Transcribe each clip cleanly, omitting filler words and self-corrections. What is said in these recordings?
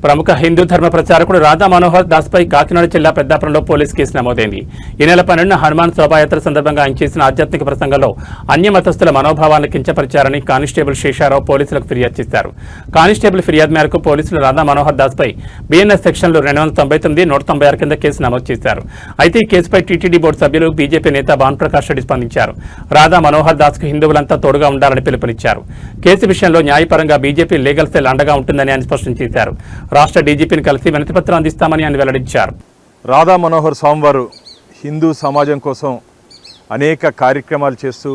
ప్రముఖ హిందూ ధర్మ ప్రచారకుడు రాధా మనోహర్ దాస్పై కాకినాడ జిల్లా పెద్దాపురంలో పోలీసు కేసు నమోదైంది. ఈ నెల 12న హనుమాన్ శోభాయాత్ర సందర్భంగా ఆయన చేసిన ఆధ్యాత్మిక ప్రసంగంలో అన్యమతస్థుల మనోభావాలను కించపరిచారని కానిస్టేబుల్ శేషారావు పోలీసులకు ఫిర్యాదు చేశారు. కానిస్టేబుల్ ఫిర్యాదు మేరకు పోలీసులు రాధా మనోహర్ దాస్పై బిఎన్ఎస్ సెక్షన్లు 299, 196 కింద కేసు నమోదు చేశారు. అయితే ఈ కేసుపై టీటీడీ బోర్డు సభ్యులు బీజేపీ నేత భానుప్రకాష్ రెడ్డి స్పందించారు. రాధా మనోహర్ దాస్కు హిందువులంతా తోడుగా ఉండాలని పిలుపునిచ్చారు. కేసు విషయంలో న్యాయపరంగా బీజేపీ లీగల్ సెల్ అండగా ఉంటుందని ఆయన స్పష్టం చేశారు. రాష్ట్ర డీజీపీని కలిసి వినతిపత్రం అందిస్తామని ఆయన వెల్లడించారు. రాధా మనోహర్ స్వామివారు హిందూ సమాజం కోసం అనేక కార్యక్రమాలు చేస్తూ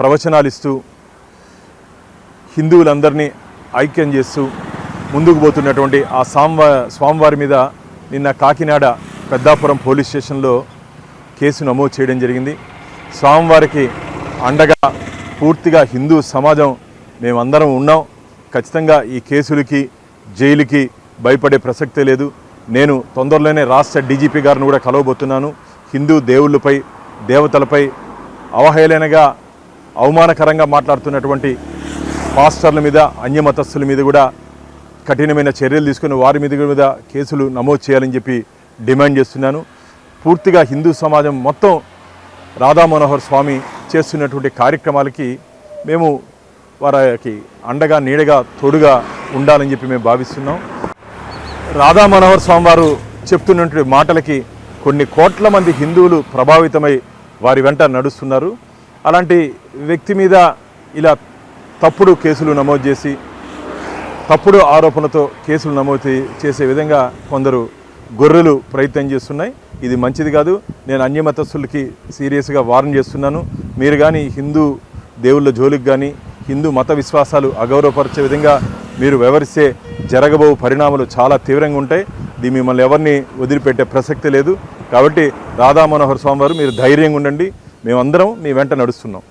ప్రవచనాలు ఇస్తూ హిందువులందరినీ ఐక్యం చేస్తూ ముందుకు పోతున్నటువంటి ఆ స్వామివారి మీద నిన్న కాకినాడ పెద్దాపురం పోలీస్ స్టేషన్లో కేసు నమోదు చేయడం జరిగింది. స్వామివారికి అండగా పూర్తిగా హిందూ సమాజం మేమందరం ఉన్నాం. ఖచ్చితంగా ఈ కేసులకి జైలుకి భయపడే ప్రసక్తే లేదు. నేను తొందరలోనే రాష్ట్ర డీజీపీ గారిని కూడా కలవబోతున్నాను. హిందూ దేవుళ్ళపై దేవతలపై అవహేళనగా అవమానకరంగా మాట్లాడుతున్నటువంటి పాస్టర్ల మీద అన్యమతస్థుల మీద కూడా కఠినమైన చర్యలు తీసుకుని వారి మీద కేసులు నమోదు చేయాలని చెప్పి డిమాండ్ చేస్తున్నాను. పూర్తిగా హిందూ సమాజం మొత్తం రాధా మనోహర్ స్వామి చేస్తున్నటువంటి కార్యక్రమాలకి మేము వారికి అండగా నీడగా తోడుగా ఉండాలని చెప్పి మేము భావిస్తున్నాం. రాధా మనోహర్ స్వామి వారు చెప్తున్నటువంటి మాటలకి కొన్ని కోట్ల మంది హిందువులు ప్రభావితమై వారి వెంట నడుస్తున్నారు. అలాంటి వ్యక్తి మీద ఇలా తప్పుడు కేసులు నమోదు చేసి తప్పుడు ఆరోపణలతో కేసులు నమోదు చేసే విధంగా కొందరు గొర్రెలు ప్రయత్నం చేస్తున్నాయి. ఇది మంచిది కాదు. నేను అన్యమతస్థులకి సీరియస్గా వార్న్ చేస్తున్నాను. మీరు కానీ హిందూ దేవుళ్ళ జోలికి కానీ హిందూ మత విశ్వాసాలు అగౌరవపరిచే విధంగా మీరు వ్యవహరిస్తే జరగబో పరిణామాలు చాలా తీవ్రంగా ఉంటాయి. ఇది మిమ్మల్ని ఎవరిని వదిలిపెట్టే ప్రసక్తి లేదు. కాబట్టి రాధా మనోహర్ స్వామి వారు మీరు ధైర్యంగా ఉండండి. మేమందరం మీ వెంట నడుస్తున్నాం.